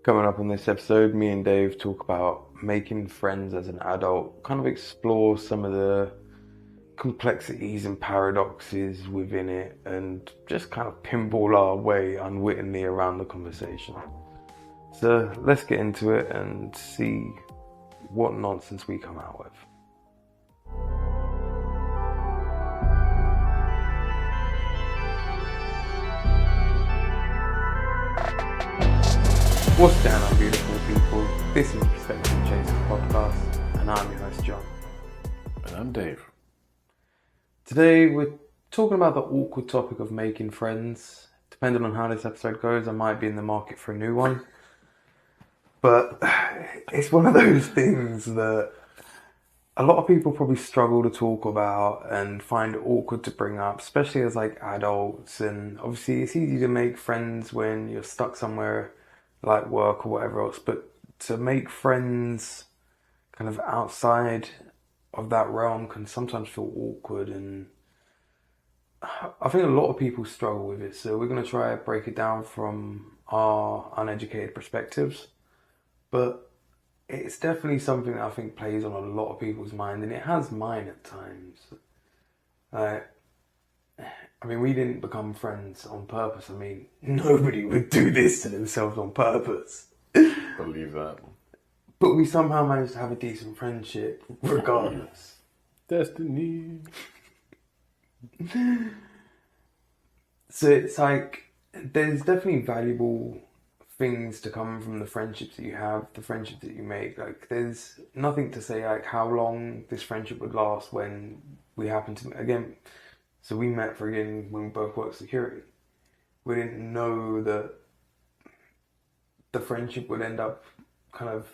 Coming up on this episode, me and Dave talk about making friends as an adult, kind of explore some of the complexities and paradoxes within it, and just kind of pinball our way unwittingly around the conversation. So let's get into it and see what nonsense we come out with. What's down, our beautiful people? This is Perspective Chasers podcast, and I'm your host, John. And I'm Dave. Today we're talking about the awkward topic of making friends. Depending on how this episode goes, I might be in the market for a new one. But it's one of those things that a lot of people probably struggle to talk about and find awkward to bring up, especially as like adults. And obviously it's easy to make friends when you're stuck somewhere like work or whatever else, but to make friends kind of outside of that realm can sometimes feel awkward, and I think a lot of people struggle with it. So we're going to try to break it down from our uneducated perspectives, but it's definitely something that I think plays on a lot of people's mind, and it has mine at times. I mean, we didn't become friends on purpose. I mean, nobody would do this to themselves on purpose. Believe that. But we somehow managed to have a decent friendship regardless. Destiny. So it's like, there's definitely valuable things to come from the friendships that you have, the friendships that you make. Like, there's nothing to say like how long this friendship would last when we happen to, again, so we met when we both worked security. We didn't know that the friendship would end up kind of...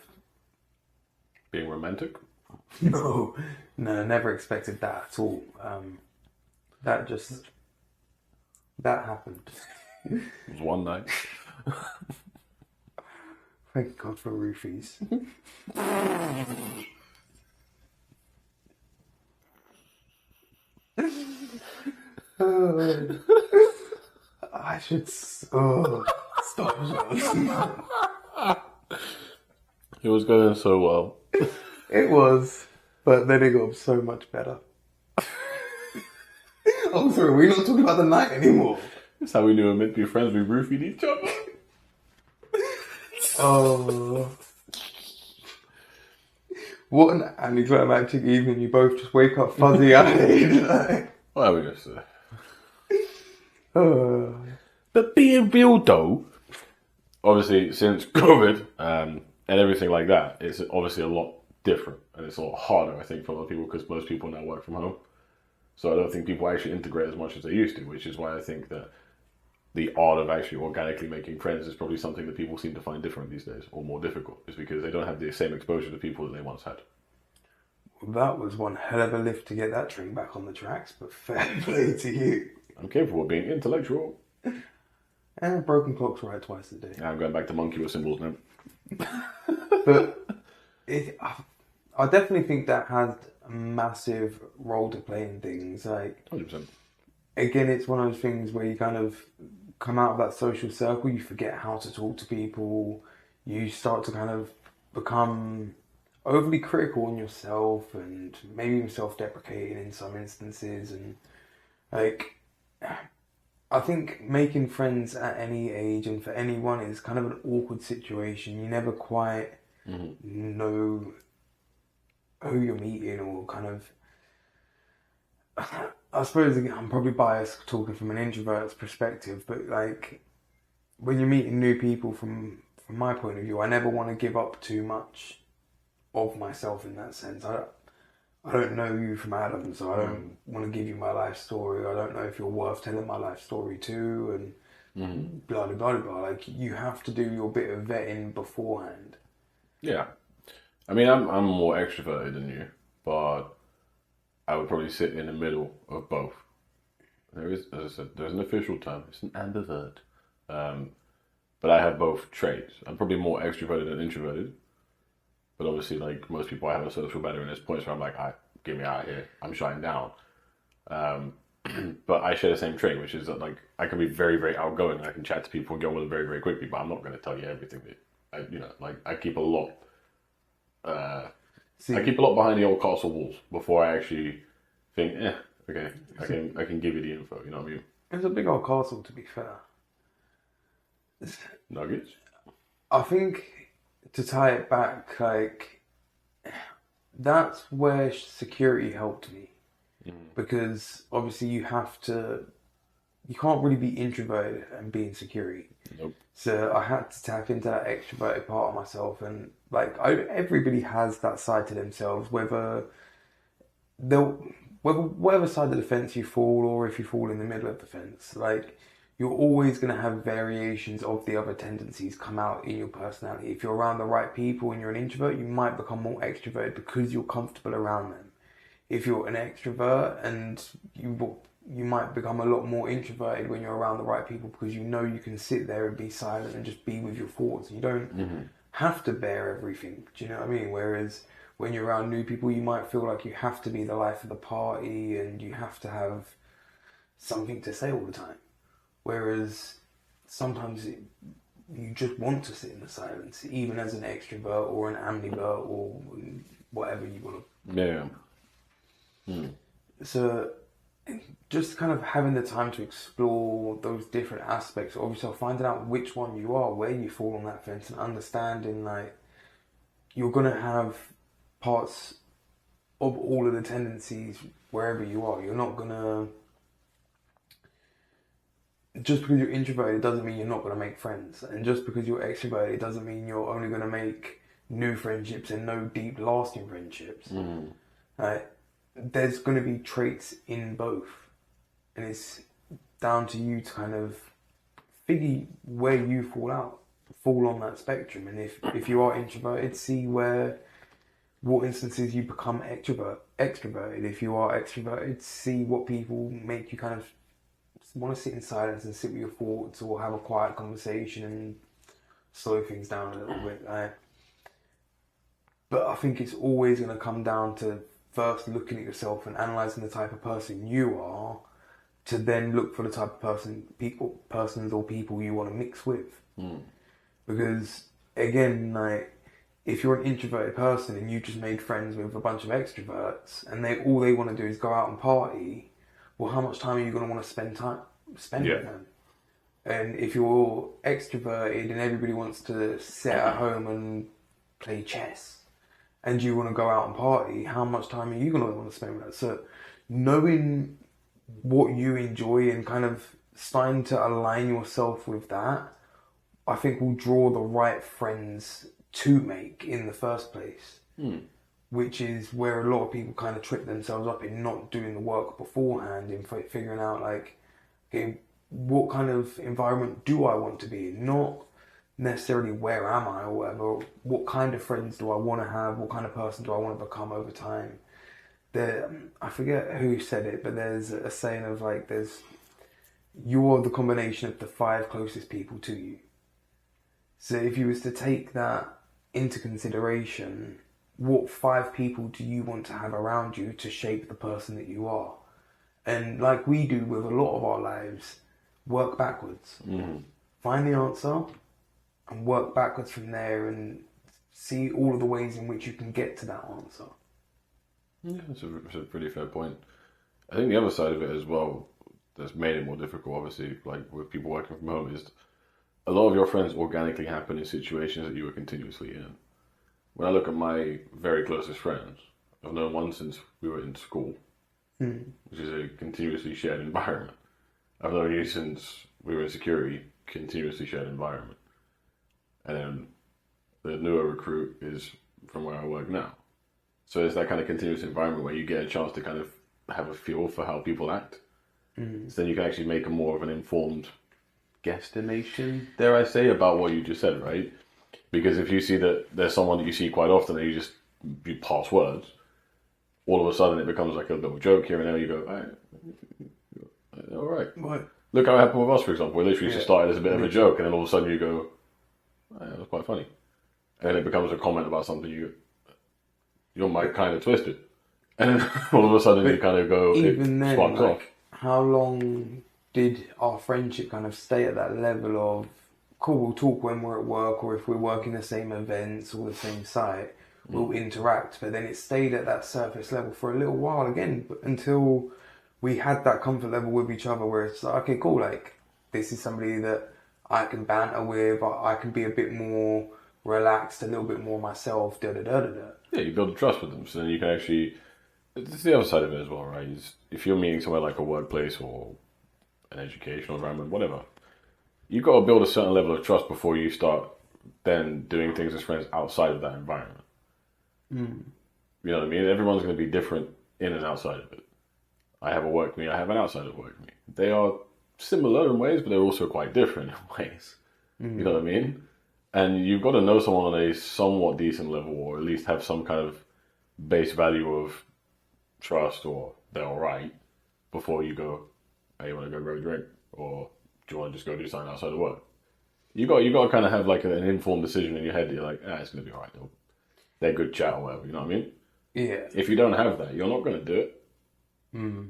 Being romantic? No, never expected that at all. That happened. It was one night. Thank God for roofies. I should... stop. It was going so well. It was, but then it got so much better. Oh, sorry, we're not talking about the night anymore. That's how we knew we were meant to be friends. We roofied each other. Oh. What an anticlimactic evening. You both just wake up fuzzy-eyed. Well, we just... Oh. But being real, though, obviously, since COVID and everything like that, it's obviously a lot different. And it's a lot harder, I think, for a lot of people because most people now work from home. So I don't think people actually integrate as much as they used to, which is why I think that the art of actually organically making friends is probably something that people seem to find different these days, or more difficult, is because they don't have the same exposure to people that they once had. Well, that was one hell of a lift to get that train back on the tracks, but fair play to you. I'm capable of being intellectual. And broken clocks right twice a day. I'm going back to monkey with symbols now. But I definitely think that had a massive role to play in things. Like, 100%. Again, it's one of those things where you kind of come out of that social circle, you forget how to talk to people, you start to kind of become overly critical on yourself and maybe even self-deprecating in some instances. And like, I think making friends at any age and for anyone is kind of an awkward situation. You never quite know who you're meeting, or kind of... I suppose again, I'm probably biased talking from an introvert's perspective, but like when you're meeting new people from my point of view, I never want to give up too much of myself in that sense. I don't know you from Adam, so I don't want to give you my life story. I don't know if you're worth telling my life story to, and blah, blah, blah, blah. Like, you have to do your bit of vetting beforehand. Yeah. I mean, I'm more extroverted than you, but I would probably sit in the middle of both. There is, as I said, there's an official term. It's an ambivert. But I have both traits. I'm probably more extroverted than introverted. But obviously, like most people, I have a social battery, and there's points where I'm like, get me out of here. I'm shutting down. But I share the same trait, which is that like I can be very, very outgoing. I can chat to people and get on with them very, very quickly, but I'm not going to tell you everything I keep a lot. I See, keep a lot behind the old castle walls before I actually think, okay, I can give you the info. You know what I mean? it's a big old castle, to be fair. Nuggets. I think to tie it back, like, that's where security helped me. Because obviously you can't really be introverted and be in security. Nope. So I had to tap into that extroverted part of myself, and like everybody has that side to themselves, they'll whether whatever side of the fence you fall, or if you fall in the middle of the fence, like you're always going to have variations of the other tendencies come out in your personality. If you're around the right people and you're an introvert, you might become more extroverted because you're comfortable around them. If you're an extrovert, and you might become a lot more introverted when you're around the right people, because you know you can sit there and be silent and just be with your thoughts. You don't have to bear everything. Do you know what I mean? Whereas when you're around new people, you might feel like you have to be the life of the party and you have to have something to say all the time. Whereas sometimes you just want to sit in the silence, even as an extrovert or an ambivert or whatever you want Yeah. to. So just kind of having the time to explore those different aspects, obviously finding out which one you are, where you fall on that fence, and understanding like you're gonna have parts of all of the tendencies wherever you are. You're not gonna just because you're introverted doesn't mean you're not gonna make friends, and just because you're extroverted doesn't mean you're only gonna make new friendships and no deep, lasting friendships. Right? There's gonna be traits in both, and it's down to you to kind of figure where you fall on that spectrum. And if you are introverted, see what instances you become extroverted. If you are extroverted, see what people make you kind of want to sit in silence and sit with your thoughts, or have a quiet conversation and slow things down a little bit. But I think it's always going to come down to first looking at yourself and analysing the type of person you are, to then look for the type of persons or people you want to mix with. Because again, like if you're an introverted person and you just made friends with a bunch of extroverts and all they want to do is go out and party, well, how much time are you going to want to spend with them? And if you're extroverted and everybody wants to sit at home and play chess, and you want to go out and party, how much time are you going to want to spend with that? So knowing what you enjoy and kind of starting to align yourself with that, I think will draw the right friends to make in the first place. Which is where a lot of people kind of trip themselves up in not doing the work beforehand, in figuring out like, okay, what kind of environment do I want to be in? Not necessarily where am I or whatever. What kind of friends do I want to have? What kind of person do I want to become over time? I forget who said it, but there's a saying of like, you're the combination of the 5 closest people to you. So if you was to take that into consideration, what 5 people do you want to have around you to shape the person that you are? And like we do with a lot of our lives, work backwards. Find the answer and work backwards from there, and see all of the ways in which you can get to that answer. Yeah, it's a pretty fair point. I think the other side of it as well that's made it more difficult, obviously, like with people working from home, is a lot of your friends organically happen in situations that you were continuously in. When I look at my very closest friends, I've known one since we were in school, which is a continuously shared environment. I've known you since we were in security, continuously shared environment. And then the newer recruit is from where I work now. So it's that kind of continuous environment where you get a chance to kind of have a feel for how people act. So then you can actually make a more of an informed guesstimation, dare I say, about what you just said, right? Because if you see that there's someone that you see quite often and you pass words, all of a sudden it becomes like a little joke here and there. You go, all right. Right. Look how it happened with us, for example. We literally just started as a bit of a joke, and then all of a sudden you go, that was quite funny. And then it becomes a comment about something your mind kind of twisted. And then all of a sudden you kind of go, even then, sparks off. how long did our friendship kind of stay at that level of cool, we'll talk when we're at work, or if we're working the same events or the same site, we'll interact. But then it stayed at that surface level for a little while again, until we had that comfort level with each other where it's like, okay, cool, like this is somebody that I can banter with, I can be a bit more relaxed, a little bit more myself, da da da da da. Yeah, you build a trust with them, so then you can actually. It's the other side of it as well, right? Is if you're meeting somewhere like a workplace or an educational environment, whatever, you've got to build a certain level of trust before you start then doing things as friends outside of that environment. You know what I mean? Everyone's going to be different in and outside of it. I have a work me, I have an outside of work me. They are similar in ways, but they're also quite different in ways. You know what I mean? And you've got to know someone on a somewhat decent level, or at least have some kind of base value of trust, or they're all right, before you go, hey, you want to go grab a drink? Or do you want to just go do something outside of work? You got to kind of have like an informed decision in your head. You're like, it's going to be all right. They're good chat or whatever, you know what I mean? Yeah. If you don't have that, you're not going to do it.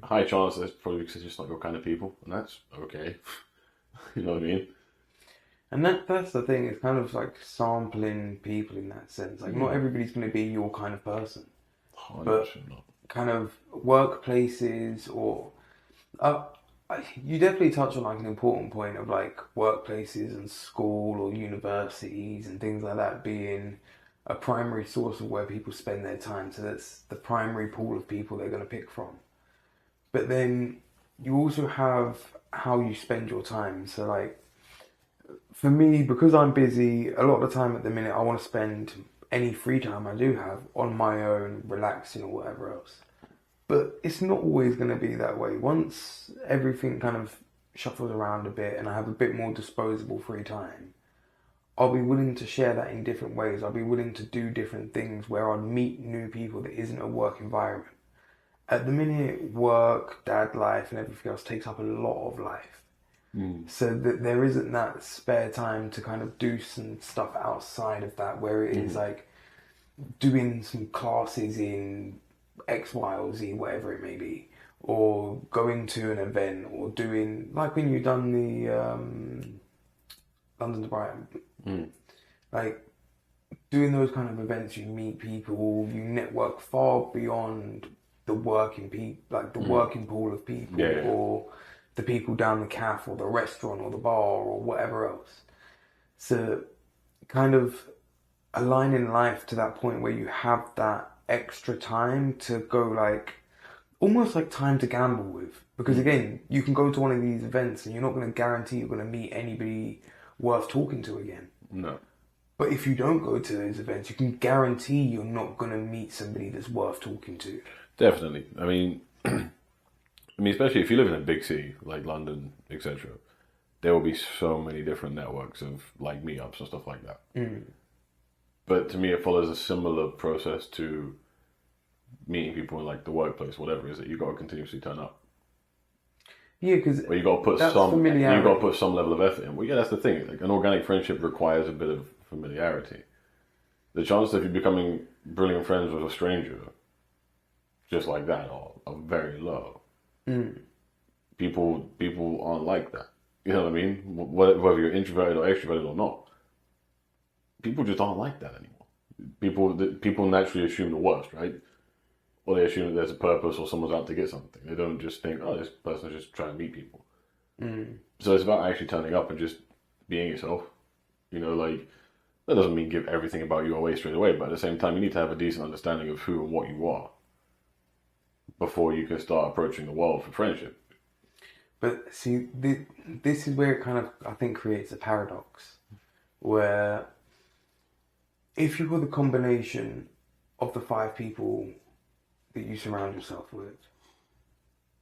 High chance that's probably because it's just not your kind of people, and that's okay. You know what I mean? And that's the thing, it's kind of like sampling people in that sense. Like, not everybody's going to be your kind of person. 100% But not. kind of workplaces or... you definitely touch on like an important point of like workplaces and school or universities and things like that being a primary source of where people spend their time. So that's the primary pool of people they're going to pick from. But then you also have how you spend your time. So like, for me, because I'm busy, a lot of the time at the minute, I want to spend any free time I do have on my own, relaxing or whatever else. But it's not always going to be that way. Once everything kind of shuffles around a bit and I have a bit more disposable free time, I'll be willing to share that in different ways. I'll be willing to do different things where I'll meet new people that isn't a work environment. At the minute, work, dad life, and everything else takes up a lot of life. So that there isn't that spare time to kind of do some stuff outside of that, where it is like doing some classes in X, Y, or Z, whatever it may be, or going to an event, or doing like when you've done the London to Brighton, like doing those kind of events. You meet people, you network far beyond the working people, like the working pool of people, or the people down the cafe or the restaurant or the bar or whatever else. So kind of aligning life to that point where you have that extra time to go, like almost like time to gamble with. Because again, you can go to one of these events and you're not going to guarantee you're going to meet anybody worth talking to again. No. But if you don't go to those events, you can guarantee you're not going to meet somebody that's worth talking to. Definitely. I mean, especially if you live in a big city like London, etc., there will be so many different networks of like meetups and stuff like that. But to me, it follows a similar process to meeting people in like the workplace, whatever it is, that you got to continuously turn up. Yeah, because Well, you got to put some level of effort in. Well, yeah, that's the thing. Like an organic friendship requires a bit of familiarity. The chances of you becoming brilliant friends with a stranger, just like that, are very low. People aren't like that. You know what I mean? Whether you're introverted or extroverted or not, people just aren't like that anymore. People naturally assume the worst, right? Or they assume that there's a purpose or someone's out to get something. They don't just think, oh, this person's just trying to meet people. So it's about actually turning up and just being yourself. You know, like, that doesn't mean give everything about you away straight away, but at the same time, you need to have a decent understanding of who and what you are before you can start approaching the world for friendship. But see, this is where it kind of, I think, creates a paradox. Where if you were the combination of the 5 people that you surround yourself with,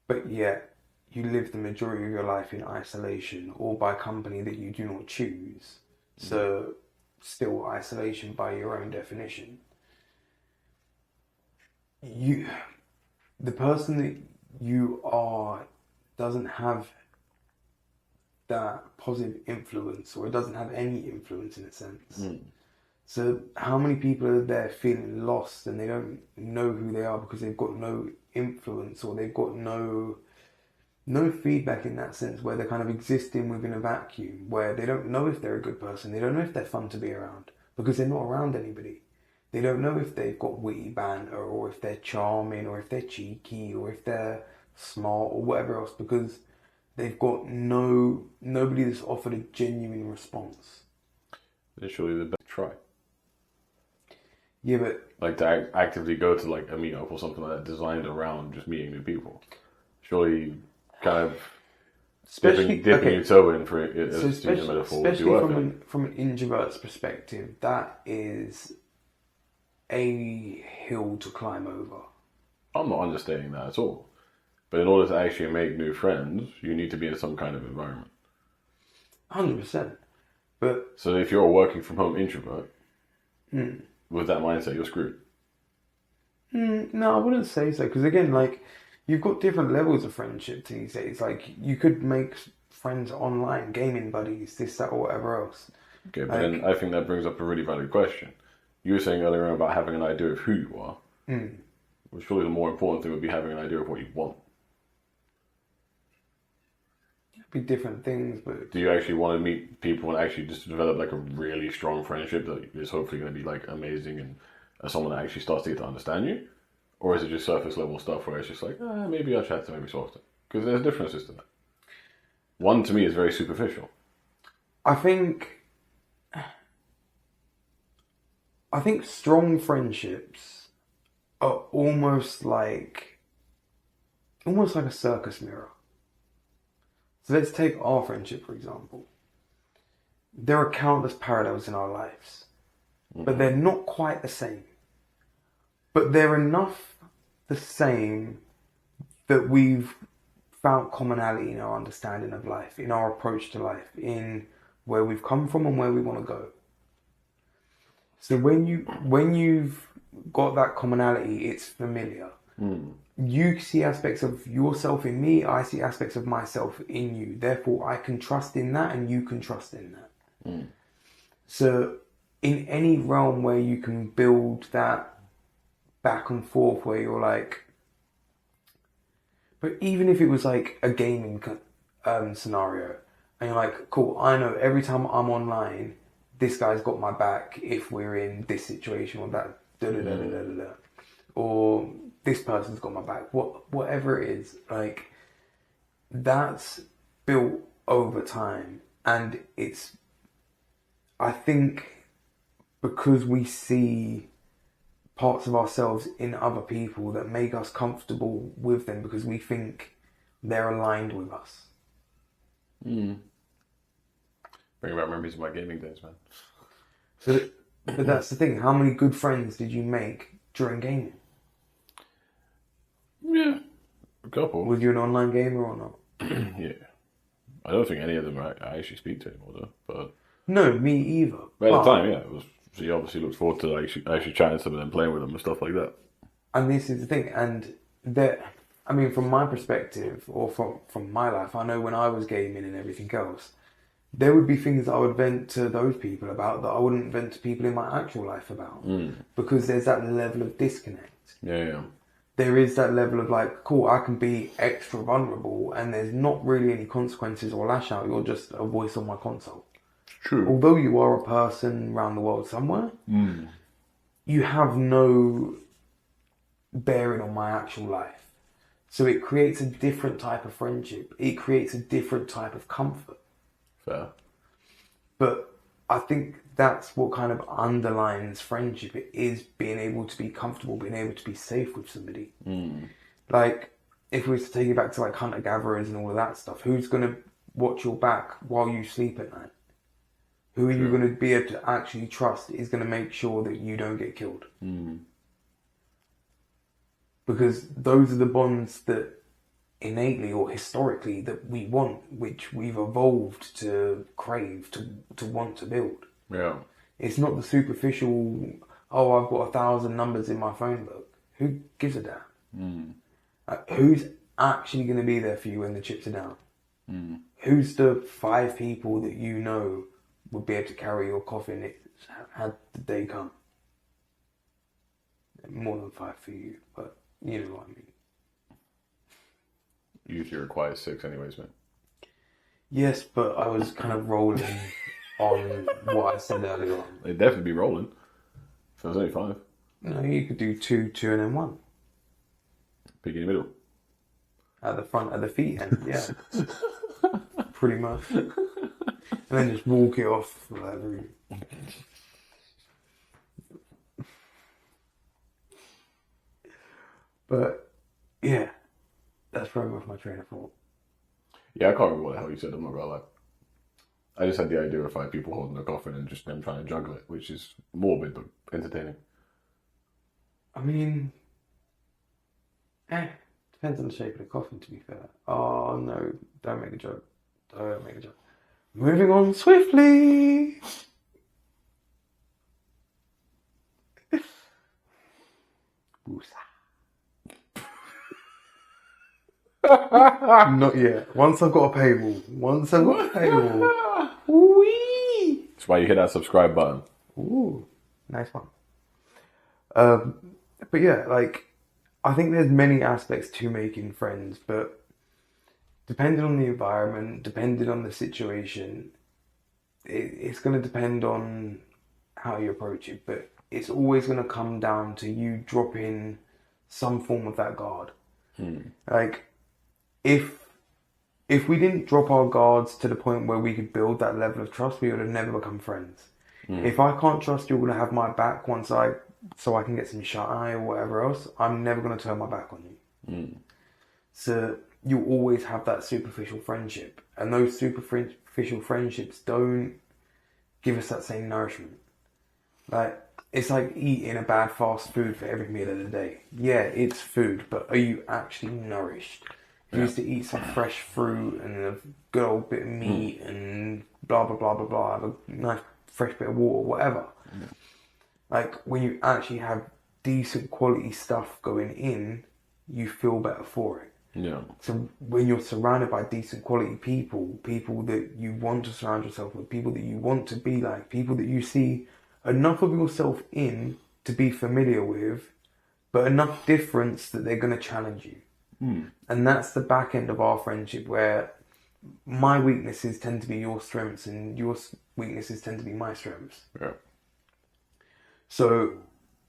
but yet you live the majority of your life in isolation or by company that you do not choose, so still isolation by your own definition, the person that you are doesn't have that positive influence, or it doesn't have any influence in a sense. So how many people are there feeling lost and they don't know who they are because they've got no influence, or they've got no no feedback in that sense, where they're kind of existing within a vacuum, where they don't know if they're a good person, they don't know if they're fun to be around, because they're not around anybody. They don't know if they've got witty banter, or if they're charming, or if they're cheeky, or if they're smart, or whatever else, because they've got nobody that's offered a genuine response. Then surely the best try. Yeah, but Like to actively go to like a meetup or something like that designed around just meeting new people. Surely kind of especially dipping your toe in for it so as to use a metaphor would be especially worth it. from an introvert's perspective, that is a hill to climb over. I'm not understanding that at all. But in order to actually make new friends, you need to be in some kind of environment. 100%. But So if you're a working from home introvert, with that mindset, you're screwed. no, I wouldn't say so, because again, like, you've got different levels of friendship these days. Like, you could make friends online, gaming buddies, this, that, or whatever else. Okay, but then I think that brings up a really valid question. You were saying earlier about having an idea of who you are. Well, surely the more important thing would be having an idea of what you want. It'd be different things, but Do you actually want to meet people and actually just develop like a really strong friendship that is hopefully going to be like amazing and someone that actually starts to get to understand you? Or is it just surface level stuff where it's just like, maybe I'll chat to maybe so often? Because there's differences to that. One to me is very superficial. I think strong friendships are almost like a circus mirror. So let's take our friendship, for example. There are countless parallels in our lives, but they're not quite the same. But they're enough the same that we've found commonality in our understanding of life, in our approach to life, in where we've come from and where we want to go. So when you've got that commonality, it's familiar. You see aspects of yourself in me, I see aspects of myself in you. Therefore, I can trust in that and you can trust in that. So in any realm where you can build that back and forth where you're like, but even if it was like a gaming scenario and you're like, cool, I know every time I'm online, this guy's got my back if we're in this situation or that, da-da-da-da-da-da. Or this person's got my back, whatever it is, like, that's built over time. And it's, I think, because we see parts of ourselves in other people that make us comfortable with them because we think they're aligned with us. Bring back memories of my gaming days, man. But that's the thing. How many good friends did you make during gaming? Yeah, a couple. Was you an online gamer or not? Yeah. I don't think any of them I actually speak to anymore, though. But No, me either. at the time, yeah, it was. So you obviously looked forward to actually chatting to them and playing with them and stuff like that. And this is the thing, and that, I mean, from my perspective, or from my life, I know when I was gaming and everything else, there would be things that I would vent to those people about that I wouldn't vent to people in my actual life about. Because there's that level of disconnect. Yeah. There is that level of like, cool, I can be extra vulnerable and there's not really any consequences or lash out. You're just a voice on my console. True. Although you are a person around the world somewhere, you have no bearing on my actual life. So it creates a different type of friendship. It creates a different type of comfort. Fair. But I think that's what kind of underlines friendship. It is being able to be comfortable, being able to be safe with somebody. Like, if we was to take it back to like hunter-gatherers and all of that stuff, who's going to watch your back while you sleep at night? Who are you going to be able to actually trust is going to make sure that you don't get killed? Because those are the bonds that innately or historically that we want, which we've evolved to crave, to want to build. Yeah. It's not the superficial, oh, I've got 1,000 numbers in my phone book. Who gives a damn? Who's actually going to be there for you when the chips are down? Who's the 5 people that you know would be able to carry your coffin had the day come? More than 5 for you, but you know what I mean. Usually requires 6 anyways, man. Yes, but I was kind of rolling on what I said earlier on. They'd definitely be rolling. If it was only 5. You could do two, two, and then one Pick in the middle. at the front of the feet end. Yeah, pretty much. And then just walk it off. Whatever. But yeah, that's probably off my train of thought. Yeah, I can't remember what the hell you said. I'm not gonna lie. I just had the idea of 5 people holding a coffin and just them trying to juggle it, which is morbid but entertaining. I mean, depends on the shape of the coffin, to be fair. Oh no, don't make a joke. Don't make a joke. Moving on swiftly. Not yet. Once I've got a paywall. Once I've got a paywall. Wee. That's why you hit that subscribe button. Ooh, nice one. But yeah, like, I think there's many aspects to making friends, but depending on the environment, depending on the situation, it's going to depend on how you approach it. But it's always going to come down to you dropping some form of that guard. Like, if we didn't drop our guards to the point where we could build that level of trust, we would have never become friends. If I can't trust you're going to have my back so I can get some shut eye or whatever else, I'm never going to turn my back on you. So you always have that superficial friendship, and those superficial friendships don't give us that same nourishment. Like, it's like eating a bad fast food for every meal of the day. Yeah, it's food, but are you actually nourished? You used to eat some fresh fruit and a good old bit of meat and blah, blah, blah, blah, blah, have a nice fresh bit of water, whatever. Like, when you actually have decent quality stuff going in, you feel better for it. Yeah. So when you're surrounded by decent quality people, people that you want to surround yourself with, people that you want to be like, people that you see enough of yourself in to be familiar with, but enough difference that they're going to challenge you. And that's the back end of our friendship, where my weaknesses tend to be your strengths and your weaknesses tend to be my strengths. Yeah. So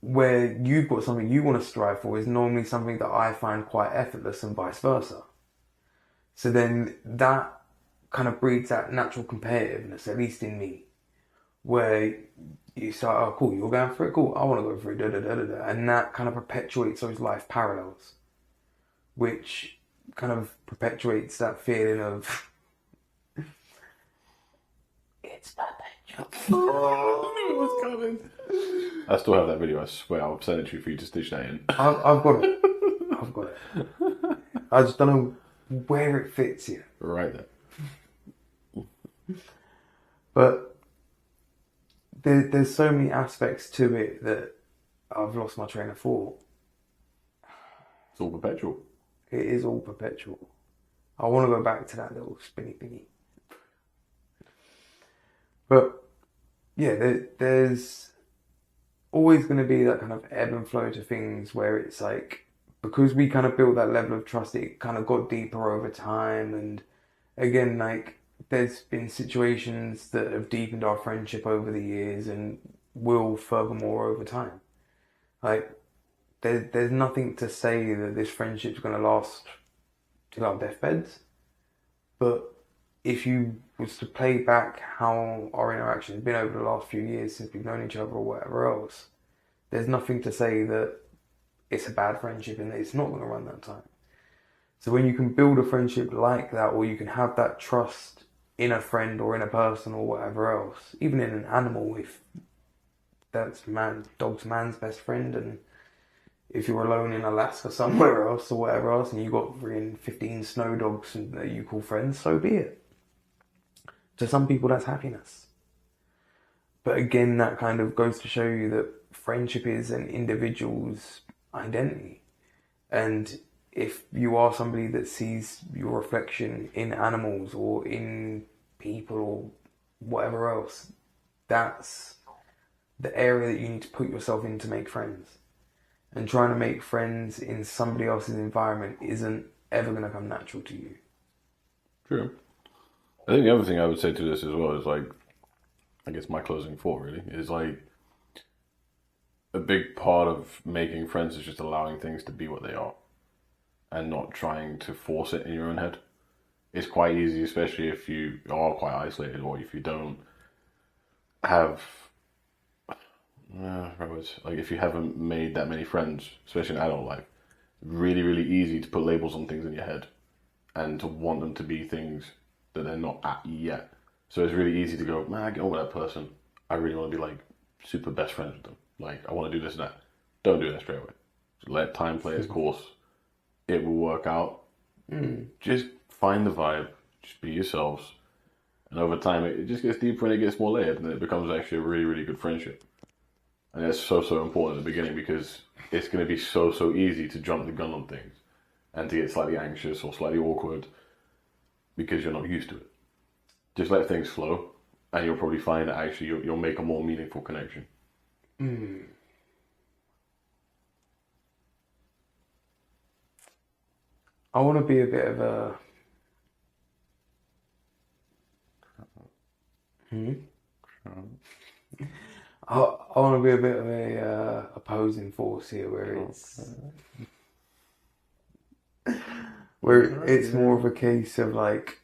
where you've got something you want to strive for is normally something that I find quite effortless, and vice versa. So then that kind of breeds that natural competitiveness, at least in me, where you say, oh cool, you're going for it, cool, I want to go for it, da da da da da, and that kind of perpetuates those life parallels, which kind of perpetuates that feeling of it's perpetual. It was coming. I still have that video, I swear. I'll send it to you for you to stitch that in. I've got it. I've got it. I just don't know where it fits here. Right there. But there's so many aspects to it that I've lost my train of thought. It's all perpetual. It is all perpetual. I want to go back to that little spinny thingy. But yeah, there's always going to be that kind of ebb and flow to things where it's like, because we kind of built that level of trust, it kind of got deeper over time. And again, like, there's been situations that have deepened our friendship over the years and will furthermore over time. Like, there's nothing to say that this friendship's going to last till our deathbeds. But if you was to play back how our interaction has been over the last few years since we've known each other or whatever else, there's nothing to say that it's a bad friendship and that it's not going to run that time. So when you can build a friendship like that, or you can have that trust in a friend or in a person or whatever else, even in an animal, if that's dog's man's best friend, and if you're alone in Alaska somewhere else or whatever else, and you got 15 snow dogs that you call friends, so be it. To some people, that's happiness. But again, that kind of goes to show you that friendship is an individual's identity. And if you are somebody that sees your reflection in animals or in people or whatever else, that's the area that you need to put yourself in to make friends. And trying to make friends in somebody else's environment isn't ever going to come natural to you. True. I think the other thing I would say to this as well is like, I guess my closing thought really is like a big part of making friends is just allowing things to be what they are and not trying to force it in your own head. It's quite easy, especially if you are quite isolated or if you don't have, like if you haven't made that many friends, especially in adult life, really, really easy to put labels on things in your head and to want them to be things that they're not at yet. So it's really easy to go, man, I get on with that person. I really want to be like super best friends with them. Like, I want to do this and that. Don't do that straight away. Just let time play its course. It will work out. Just find the vibe. Just be yourselves. And over time, it just gets deeper and it gets more layered. And it becomes actually a really, really good friendship. And that's so, so important at the beginning because it's going to be so, so easy to jump the gun on things and to get slightly anxious or slightly awkward because you're not used to it. Just let things flow and you'll probably find that actually you'll make a more meaningful connection. I want to be a bit of a... I want to be a bit of a opposing force here, where it's more of a case of like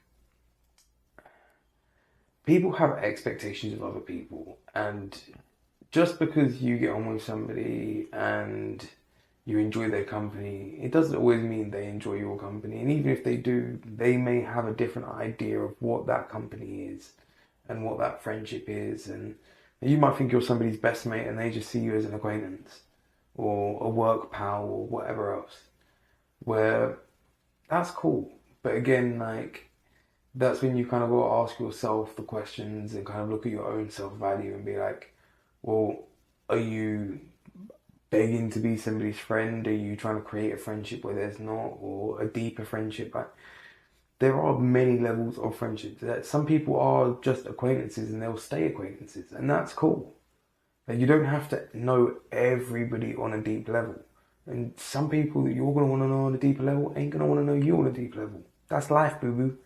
people have expectations of other people, and just because you get on with somebody and you enjoy their company, it doesn't always mean they enjoy your company. And even if they do, they may have a different idea of what that company is and what that friendship is. And you might think you're somebody's best mate and they just see you as an acquaintance or a work pal or whatever else. Where that's cool. But again, like, that's when you kind of got to ask yourself the questions and kind of look at your own self-value and be like, well, are you begging to be somebody's friend? Are you trying to create a friendship where there's not, or a deeper friendship? Like, there are many levels of friendships. Some people are just acquaintances and they'll stay acquaintances, and that's cool. Like, you don't have to know everybody on a deep level. And some people that you're going to want to know on a deeper level ain't going to want to know you on a deep level. That's life, boo-boo.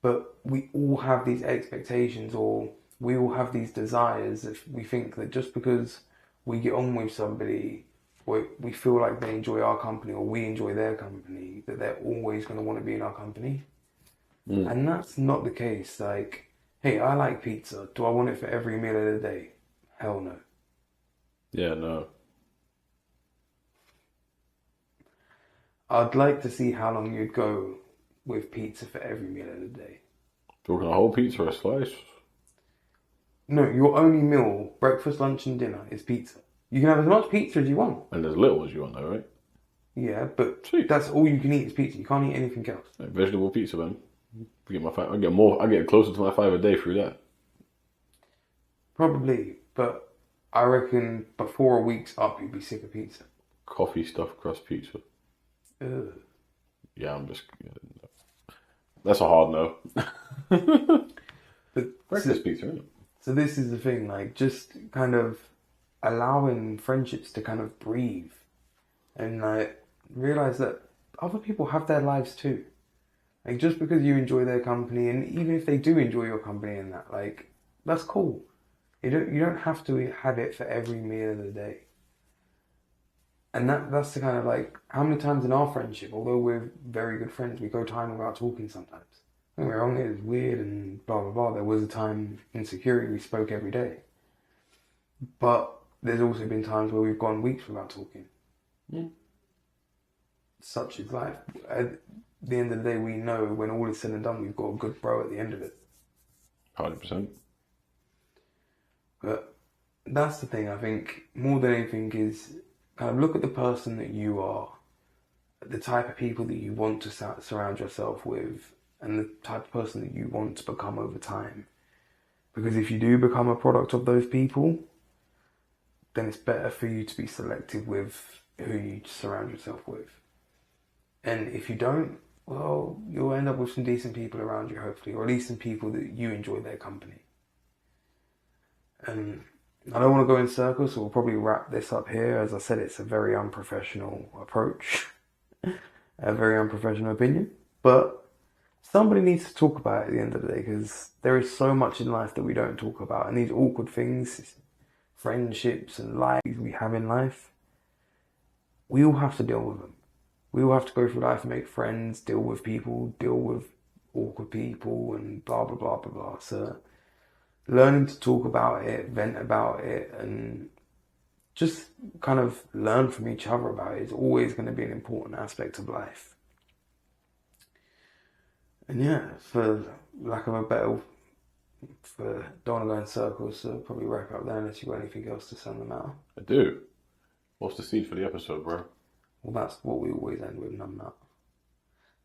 But we all have these expectations, or we all have these desires if we think that just because we get on with somebody, or we feel like they enjoy our company or we enjoy their company, that they're always going to want to be in our company. And that's not the case. Like, hey, I like pizza. Do I want it for every meal of the day? Hell no. Yeah, no. I'd like to see how long you'd go with pizza for every meal of the day. Talking a whole pizza or a slice? No, your only meal, breakfast, lunch, and dinner, is pizza. You can have as much pizza as you want. And as little as you want, though, right? Yeah, but Sweet. that's all you can eat is pizza. You can't eat anything else. Like vegetable pizza, man. I get more. I get closer to my 5 a day through that. Probably, but I reckon before a week's up, you'd be sick of pizza. Coffee stuffed crust pizza. Ugh. Yeah, I'm just. That's a hard no. But Breakfast pizza, isn't it? so this is the thing, like, just kind of allowing friendships to kind of breathe and like realize that other people have their lives too. Like, just because you enjoy their company, and even if they do enjoy your company and that, like, that's cool. You don't have to have it for every meal of the day. And that's the kind of like, how many times in our friendship, although we're very good friends, we go time without talking sometimes. When we were on it, it was weird and blah, blah, blah. There was a time in security we spoke every day. But there's also been times where we've gone weeks without talking. Such is life. At the end of the day, we know when all is said and done, we've got a good bro at the end of it. 100%. But that's the thing, I think, more than anything, is kind of look at the person that you are, the type of people that you want to surround yourself with, and the type of person that you want to become over time. Because if you do become a product of those people, then it's better for you to be selective with who you surround yourself with. And if you don't, well, you'll end up with some decent people around you, hopefully, or at least some people that you enjoy their company. And I don't want to go in circles, so we'll probably wrap this up here. As I said, it's a very unprofessional approach. a very unprofessional opinion, but somebody needs to talk about it at the end of the day because there is so much in life that we don't talk about, and these awkward things, friendships and lives we have in life, we all have to deal with them. We all have to go through life and make friends, deal with people, deal with awkward people, and blah blah blah blah blah. So learning to talk about it, vent about it, and just kind of learn from each other about it is always going to be an important aspect of life. And yeah, for lack of a better, don't want to go in circles, so probably wrap up there unless you've got anything else to send them out. I do. What's the seed for the episode, bro? Well, that's what we always end with, none that.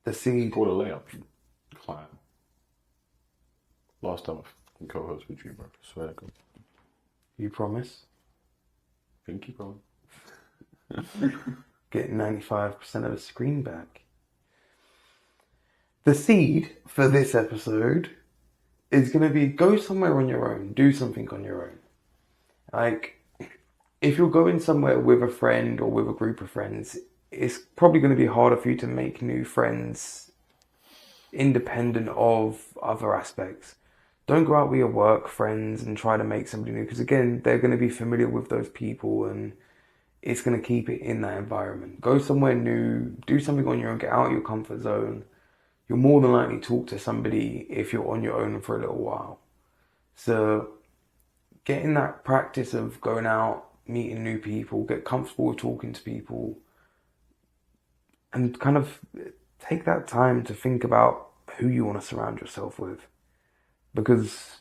The It's seed. called a layup. Clan. Last time I co-host with you, bro. I swear to God. You promise? Pinky promise. Getting 95% of the screen back. The seed for this episode is going to be go somewhere on your own. Do something on your own. Like, if you're going somewhere with a friend or with a group of friends, it's probably going to be harder for you to make new friends independent of other aspects. Don't go out with your work friends and try to make somebody new because, again, they're going to be familiar with those people and it's going to keep it in that environment. Go somewhere new, do something on your own, get out of your comfort zone. You'll more than likely talk to somebody if you're on your own for a little while. So get in that practice of going out, meeting new people, get comfortable with talking to people, and kind of take that time to think about who you want to surround yourself with. Because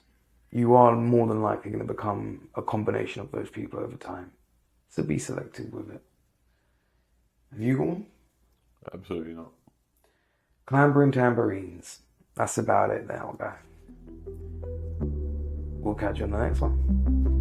you are more than likely going to become a combination of those people over time. So be selective with it. Have you got one? Absolutely not. Clambering tambourines. That's about it now, guy. We'll catch you on the next one.